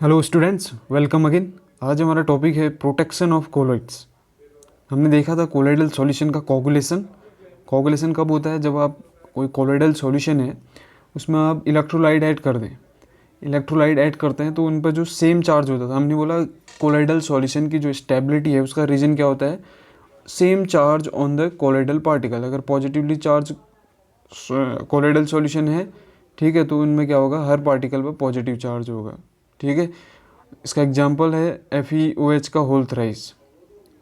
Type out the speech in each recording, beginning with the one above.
Hello students, welcome again. आज हमारा topic है प्रोटेक्शन ऑफ कोलॉइड्स। हमने देखा था कोलॉइडल सॉल्यूशन का कोगुलेशन। कोगुलेशन कब होता है? जब आप कोई कोलॉइडल सॉल्यूशन है उसमें आप इलेक्ट्रोलाइट ऐड कर दें। इलेक्ट्रोलाइट ऐड करते हैं तो उन पर जो सेम चार्ज होता था, हमने बोला कोलॉइडल सॉल्यूशन की जो स्टेबिलिटी है उसका रीजन क्या होता है? Same charge on the colloidal particle. अगर पॉजिटिवली चार्ज कोलॉइडल सॉल्यूशन है, ठीक है, तो उनमें क्या होगा? हर पार्टिकल पर पॉजिटिव चार्ज होगा। ठीक है, इसका एग्जांपल है FeOH का होल थ्राइस।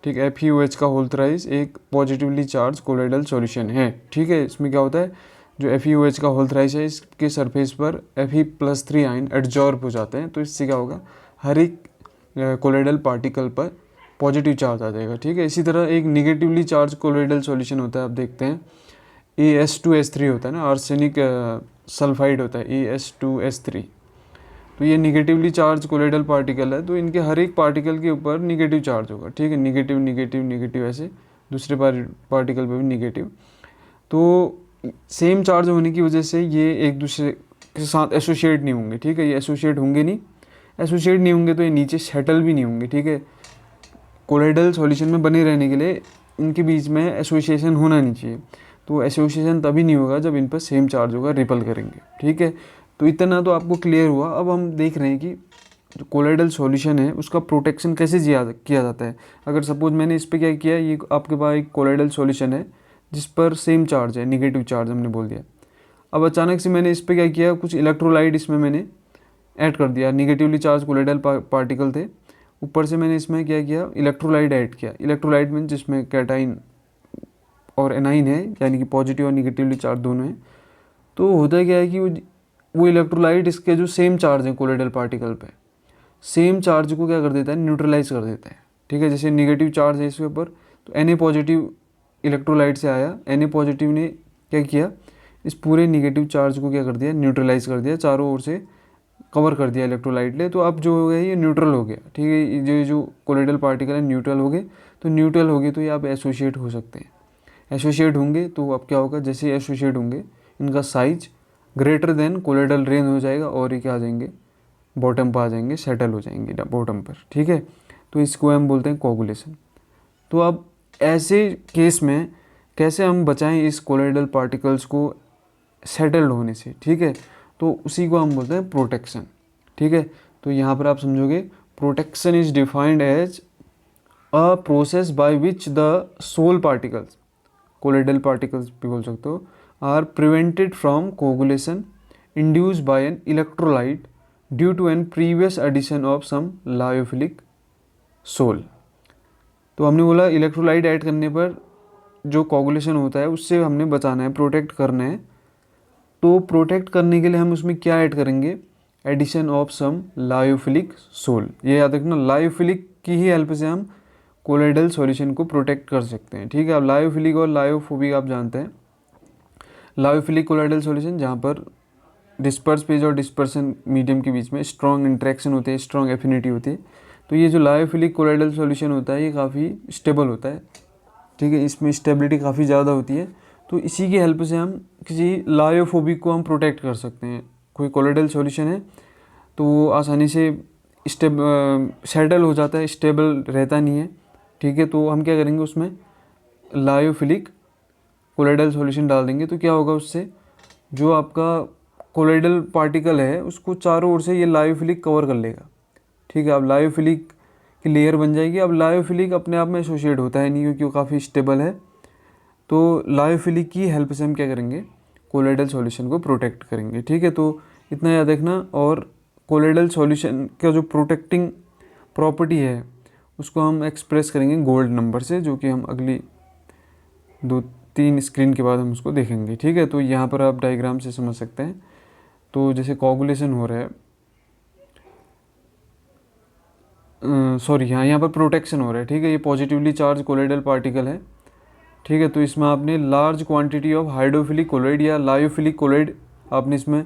ठीक है, FeOH का होल थ्राइस एक पॉजिटिवली चार्ज कोलॉइडल सॉल्यूशन है। ठीक है, इसमें क्या होता है? जो FeOH का होल थ्राइस है इसके सरफेस पर Fe+3 आयन एडजॉर्ब हो जाते हैं, तो इससे क्या होगा? हर एक कोलॉइडल पार्टिकल पर पॉजिटिव चार्ज आ जाएगा। ठीक है, इसी तरह एक निगेटिवली चार्ज कोलॉइडल सॉल्यूशन होता है, आप देखते हैं AS2S3 होता है ना, आर्सेनिक सल्फाइड होता है AS2S3। तो ये निगेटिवली चार्ज कोलॉइडल पार्टिकल है, तो इनके हर एक पार्टिकल के ऊपर निगेटिव चार्ज होगा। ठीक है, निगेटिव निगेटिव निगेटिव, ऐसे दूसरे पार्टिकल पे भी निगेटिव। तो सेम चार्ज होने की वजह से ये एक दूसरे के साथ एसोसिएट नहीं होंगे। ठीक है, ये एसोसिएट होंगे नहीं, एसोसिएट नहीं होंगे तो ये नीचे सेटल भी नहीं होंगे। ठीक है, कोलॉइडल सॉल्यूशन में बने रहने के लिए इनके बीच में एसोसिएशन होना नहीं चाहिए। तो एसोसिएशन तभी नहीं होगा जब इन पर सेम चार्ज होगा, रिपल करेंगे। ठीक है, तो इतना तो आपको क्लियर हुआ। अब हम देख रहे हैं कि जो कोलॉइडल सॉल्यूशन है उसका प्रोटेक्शन कैसे किया जाता है। अगर सपोज मैंने इस पर क्या किया, ये आपके पास एक कोलॉइडल सॉल्यूशन है जिस पर सेम चार्ज है, निगेटिव चार्ज हमने बोल दिया। अब अचानक से मैंने इस पर क्या किया, कुछ इलेक्ट्रोलाइट इसमें मैंने ऐड कर दिया। निगेटिवली चार्ज कोलॉइडल पार्टिकल थे, ऊपर से मैंने इसमें क्या किया, इलेक्ट्रोलाइट ऐड किया। इलेक्ट्रोलाइट मीन जिसमें कैटाइन और एनाइन है, यानी कि पॉजिटिव और निगेटिवली चार्ज दोनों हैं। तो होता क्या है कि वो इलेक्ट्रोलाइट इसके जो सेम चार्ज हैं कोलॉइडल पार्टिकल पे, सेम चार्ज को क्या कर देता है? न्यूट्रलाइज कर देता है। ठीक है, जैसे निगेटिव चार्ज है इसके ऊपर, तो Na पॉजिटिव इलेक्ट्रोलाइट से आया, Na पॉजिटिव ने क्या किया, इस पूरे निगेटिव चार्ज को क्या कर दिया? न्यूट्रलाइज कर दिया, चारों ओर से कवर कर दिया इलेक्ट्रोलाइट ने। तो अब जो हो गया ये न्यूट्रल हो गया। ठीक है, ये जो कोलॉइडल पार्टिकल है न्यूट्रल हो गए। तो न्यूट्रल हो गए तो ये आप एसोसिएट हो सकते हैं। एसोसिएट होंगे तो अब क्या होगा? जैसे एसोसिएट होंगे इनका size greater than colloidal range हो जाएगा और ये क्या आ जाएंगे? बॉटम पर आ जाएंगे, सेटल हो जाएंगे बॉटम पर। ठीक है, तो इसको हम बोलते हैं कोगुलेशन। तो अब ऐसे केस में कैसे हम बचाएं इस कोलॉइडल पार्टिकल्स को सेटल्ड होने से? ठीक है, तो उसी को हम बोलते हैं प्रोटेक्शन। ठीक है, तो यहाँ पर आप समझोगे protection is defined as a process by which the sol particles, colloidal particles भी बोल सकते हो, are prevented from coagulation induced by an electrolyte due to an previous addition of some lyophilic sol. तो हमने बोला इलेक्ट्रोलाइट ऐड करने पर जो कोगुलेशन होता है उससे हमने बचाना है, प्रोटेक्ट करना है। तो प्रोटेक्ट करने के लिए हम उसमें क्या ऐड करेंगे? Addition of some lyophilic sol. ये याद रखना, लायोफिलिक की ही हेल्प से हम कोलॉइडल सॉल्यूशन को प्रोटेक्ट कर सकते हैं। ठीक है, अब लायोफिलिक और लायोफोबिक आप जानते हैं। लायोफिलिक कोलॉइडल सॉल्यूशन जहाँ पर डिस्पर्स फेज और डिस्पर्सन मीडियम के बीच में स्ट्रॉन्ग इंटरेक्शन होते हैं, स्ट्रॉन्ग एफिनिटी होती है। तो ये जो लायोफिलिक कोलॉइडल सॉल्यूशन होता है ये काफ़ी स्टेबल होता है। ठीक है, इसमें स्टेबिलिटी काफ़ी ज़्यादा होती है। तो इसी की हेल्प से हम किसी लायोफोबिक को हम प्रोटेक्ट कर सकते हैं। कोई कोलॉइडल सॉल्यूशन है तो वो आसानी से सेटल हो जाता है, स्टेबल रहता नहीं है। ठीक है, तो हम क्या करेंगे, उसमें लायोफिलिक कोलॉइडल सॉल्यूशन डाल देंगे। तो क्या होगा उससे? जो आपका कोलॉइडल पार्टिकल है उसको चारों ओर से ये लायोफिलिक कवर कर लेगा। ठीक है, अब लायोफिलिक की लेयर बन जाएगी। अब लायोफिलिक अपने आप में एसोसिएट होता है नहीं, क्योंकि वो काफ़ी स्टेबल है। तो लायोफिलिक की हेल्प से हम क्या करेंगे? कोलॉइडल सॉल्यूशन को प्रोटेक्ट करेंगे। ठीक है, तो इतना याद रखना। और कोलॉइडल सॉल्यूशन का जो प्रोटेक्टिंग प्रॉपर्टी है उसको हम एक्सप्रेस करेंगे गोल्ड नंबर से, जो कि हम अगली 2-3 स्क्रीन के बाद हम उसको देखेंगे। ठीक है, तो यहाँ पर आप डायग्राम से समझ सकते हैं। तो जैसे कोगुलेशन हो रहा है, सॉरी यहाँ पर प्रोटेक्शन हो रहा है। ठीक है, ये पॉजिटिवली चार्ज कोलॉइडल पार्टिकल है। ठीक है, तो इसमें आपने large quantity of hydrophilic colloid या लायोफिलिक कोलॉइड आपने इसमें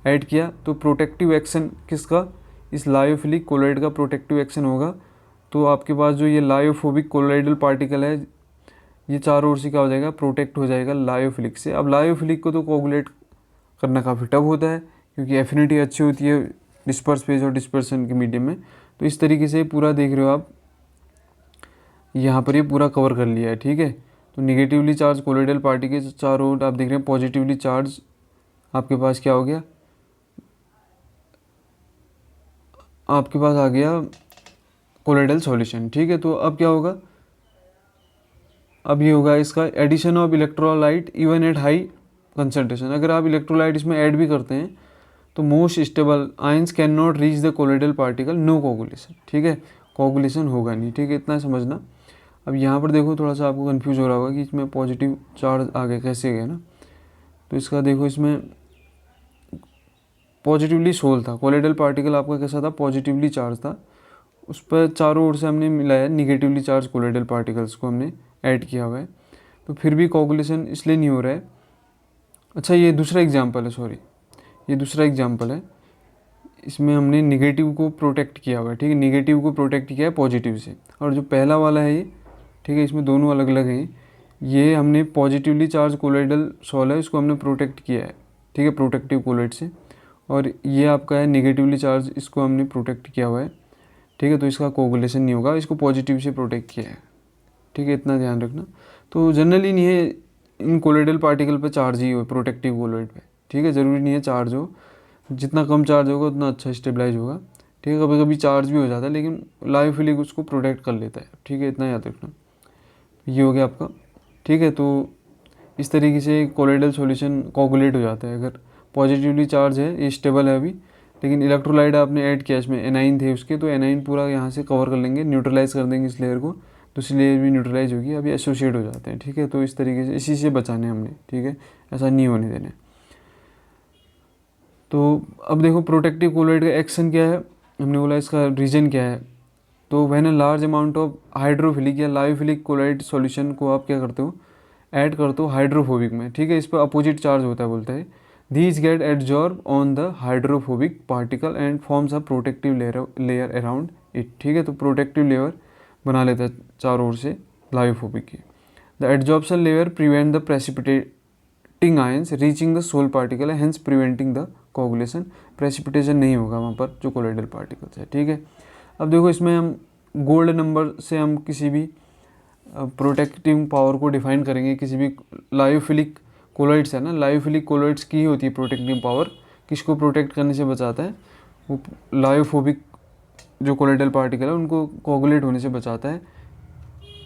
ऐड किया। तो प्रोटेक्टिव एक्शन किसका? इस लायोफिलिक कोलॉइड का प्रोटेक्टिव एक्शन होगा। तो आपके पास जो ये लायोफोबिक कोलॉइडल पार्टिकल है ये चारों ओर से क्या हो जाएगा? प्रोटेक्ट हो जाएगा लायोफिलिक से। अब लायोफिलिक को तो कोगुलेट करना काफ़ी टफ होता है, क्योंकि एफिनिटी अच्छी होती है डिस्पर्स फेज और डिस्पर्सन के मीडियम में। तो इस तरीके से पूरा देख रहे हो आप, यहाँ पर ये पूरा कवर कर लिया है, ठीक है। तो निगेटिवली चार्ज कोलोइडल पार्टी के चारों ओर आप देख रहे हैं पॉजिटिवली चार्ज आपके पास क्या हो गया, आपके पास आ गया कोलोइडल सॉल्यूशन, ठीक है। तो अब क्या होगा, अब ये होगा इसका addition of electrolyte even at high concentration. अगर आप इलेक्ट्रोलाइट इसमें ऐड भी करते हैं तो most stable ions can not reach the colloidal particle, no coagulation, ठीक है, कोगुलेशन होगा नहीं, ठीक है, इतना समझना। अब यहाँ पर देखो थोड़ा सा आपको कंफ्यूज हो रहा होगा कि इसमें पॉजिटिव चार्ज आ गया कैसे गया ना। तो इसका देखो, इसमें पॉजिटिवली सोल था, कोलोइडल पार्टिकल आपका कैसा था, पॉजिटिवली चार्ज था, उस पर चारों ओर से हमने मिलाया निगेटिवली चार्ज कोलोइडल पार्टिकल्स को हमने ऐड किया हुआ है, तो फिर भी कोगुलेशन इसलिए नहीं हो रहा है। अच्छा ये दूसरा एग्जाम्पल है, सॉरी ये दूसरा एग्जाम्पल है, इसमें हमने निगेटिव को प्रोटेक्ट किया हुआ है, ठीक है, निगेटिव को प्रोटेक्ट किया है पॉजिटिव से। और जो पहला वाला है ये, ठीक है, इसमें दोनों अलग अलग हैं, ये हमने पॉजिटिवली चार्ज कोलोइडल सॉल है, इसको हमने प्रोटेक्ट किया है, ठीक है, प्रोटेक्टिव कोलोइड से। और ये आपका है निगेटिवली चार्ज, इसको हमने प्रोटेक्ट किया हुआ है, ठीक है, तो इसका कोगुलेशन नहीं होगा, इसको पॉजिटिव से प्रोटेक्ट किया है, ठीक है, इतना ध्यान रखना। तो जनरली नहीं है इन कोलोइडल पार्टिकल पे चार्ज ही हो प्रोटेक्टिव कोलोइड पे, ठीक है, ज़रूरी नहीं है चार्ज हो, जितना कम चार्ज होगा उतना अच्छा स्टेबलाइज होगा, ठीक है। कभी कभी चार्ज भी हो जाता है लेकिन लायोफिलिक उसको प्रोटेक्ट कर लेता है, ठीक है, इतना याद रखना। ये हो गया आपका, ठीक है। तो इस तरीके से कोलोइडल सॉल्यूशन कोगुलेट हो जाता है अगर पॉजिटिवली चार्ज है, ये स्टेबल है अभी, लेकिन इलेक्ट्रोलाइट आपने ऐड किया, इसमें एनाइन थे उसके, तो एनाइन पूरा यहाँ से कवर कर लेंगे, न्यूट्रलाइज कर देंगे इस लेयर को, दूसरी लेयर भी न्यूट्रलाइज होगी, अभी एसोसिएट हो जाते हैं, ठीक है। तो इस तरीके से इसी से बचाने हमने, ठीक है, ऐसा नहीं होने देना। तो अब देखो प्रोटेक्टिव कोलोइड का एक्शन क्या है, हमने बोला इसका रीजन क्या है। तो when a large amount of hydrophilic या लायोफिलिक कोलोइड सॉल्यूशन को आप क्या करते हो, ऐड करते हो हाइड्रोफोबिक में, ठीक है, इस पर अपोजिट चार्ज होता है, बोलता है these get adsorb on the hydrophobic particle and forms a protective layer around it, ठीक है। तो प्रोटेक्टिव लेयर बना लेता है चारों ओर से लायोफोबिक की। The adsorption layer prevent the precipitating ions reaching the sol particle hence preventing the coagulation, precipitation नहीं होगा वहाँ पर जो कोलोइडल पार्टिकल्स है, ठीक है। अब देखो इसमें हम गोल्ड नंबर से हम किसी भी प्रोटेक्टिव पावर को डिफाइन करेंगे, किसी भी लायोफिलिक कोलोइड्स है ना, लायोफिलिक कोलोइड्स की होती है प्रोटेक्टिव पावर, किसको प्रोटेक्ट करने से बचाता है, वो लायोफोबिक जो कोलोइडल पार्टिकल है उनको कोगुलेट होने से बचाता है,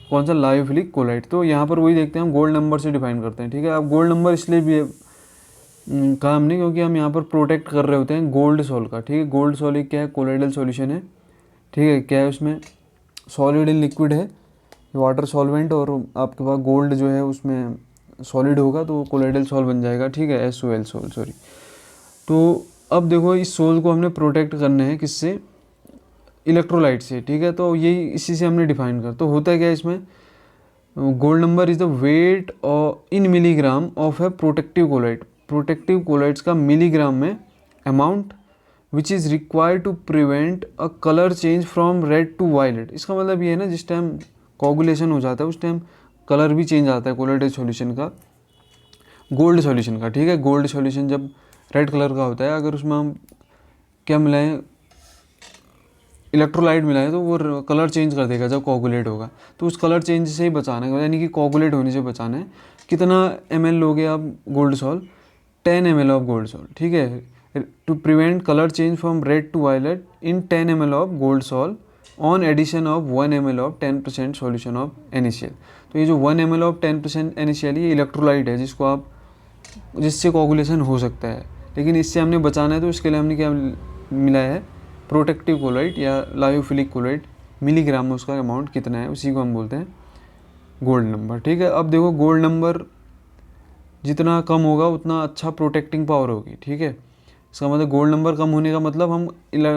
कौन सा, लायोफिलिक कोलाइड। तो यहाँ पर वही देखते हैं हम गोल्ड नंबर से डिफाइन करते हैं, ठीक है। अब गोल्ड नंबर इसलिए भी कहा हमने क्योंकि हम यहाँ पर प्रोटेक्ट कर रहे होते हैं गोल्ड सॉल का, ठीक है। गोल्ड सॉल क्या है, कोलोइडल सॉल्यूशन है, ठीक है, क्या है उसमें सॉलिड इन लिक्विड है, वाटर सॉल्वेंट, और आपके पास गोल्ड जो है उसमें सॉलिड होगा तो कोलोइडल सॉल बन जाएगा, ठीक है, SOL सॉल, सॉरी। तो अब देखो इस सोल को हमने प्रोटेक्ट करना है किससे, इलेक्ट्रोलाइट से, ठीक है। तो यही इसी से हमने डिफाइन कर, तो होता है क्या इसमें, gold number is the weight in milligram of a protective colloid, protective colloids का मिलीग्राम में amount which is required to prevent a colour change from red to violet. इसका मतलब ये है ना, जिस टाइम कोगुलेशन हो जाता है उस टाइम कलर भी चेंज आता है कोलोइडल सॉल्यूशन का, गोल्ड सॉल्यूशन का, ठीक है। गोल्ड सॉल्यूशन जब रेड कलर का होता है, अगर उसमें हम क्या मिलाएं, इलेक्ट्रोलाइट मिलाएं, तो वो कलर चेंज कर देगा जब कोगुलेट होगा। तो उस कलर चेंज से ही बचाना है, यानी कि कोगुलेट होने से बचाना है। कितना ml लोगे आप gold sol, 10 ml of gold sol, ठीक है, to prevent colour change from red to violet in 10 ml of gold sol on addition of 1 ml of 10% solution of NaCl। तो ये जो 1 ml ऑफ 10% NaCl ये electrolyte है जिसको आप, जिससे कोगुलेशन हो सकता है, लेकिन इससे हमने बचाना है, तो इसके लिए हमने क्या मिलाया है, प्रोटेक्टिव कोलाइड या लायोफिलिक कोलाइड, मिलीग्राम में उसका अमाउंट कितना है, उसी को हम बोलते हैं गोल्ड नंबर, ठीक है। अब देखो गोल्ड नंबर जितना कम होगा उतना अच्छा प्रोटेक्टिंग पावर होगी, ठीक है। इसका मतलब गोल्ड नंबर कम होने का मतलब हम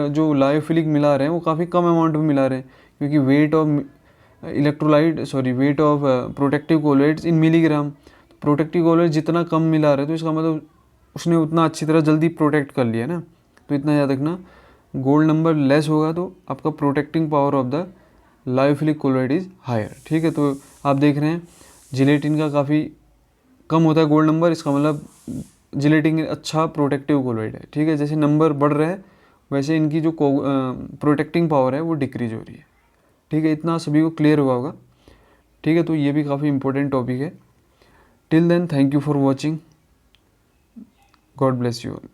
जो लायोफिलिक मिला रहे हैं वो काफ़ी कम अमाउंट में मिला रहे हैं, क्योंकि weight of electrolyte, sorry weight of protective colloids in milligram, protective colloid जितना कम मिला रहे हैं तो इसका मतलब उसने उतना अच्छी तरह जल्दी प्रोटेक्ट कर लिया ना। तो इतना याद रखना, गोल्ड नंबर लेस होगा तो आपका protecting power of the lyophilic colloid is higher, ठीक है। तो आप देख रहे हैं जिलेटिन का काफ़ी कम होता है गोल्ड नंबर, इसका मतलब जिलेटिन अच्छा प्रोटेक्टिव कोलाइड है, ठीक है। जैसे नंबर बढ़ रहा है वैसे इनकी जो प्रोटेक्टिंग पावर है वो डिक्रीज हो रही है। ठीक है, इतना सभी को क्लियर हुआ होगा। ठीक है, तो ये भी काफ़ी इंपॉर्टेंट टॉपिक है। Till then, thank you for watching. God bless you all.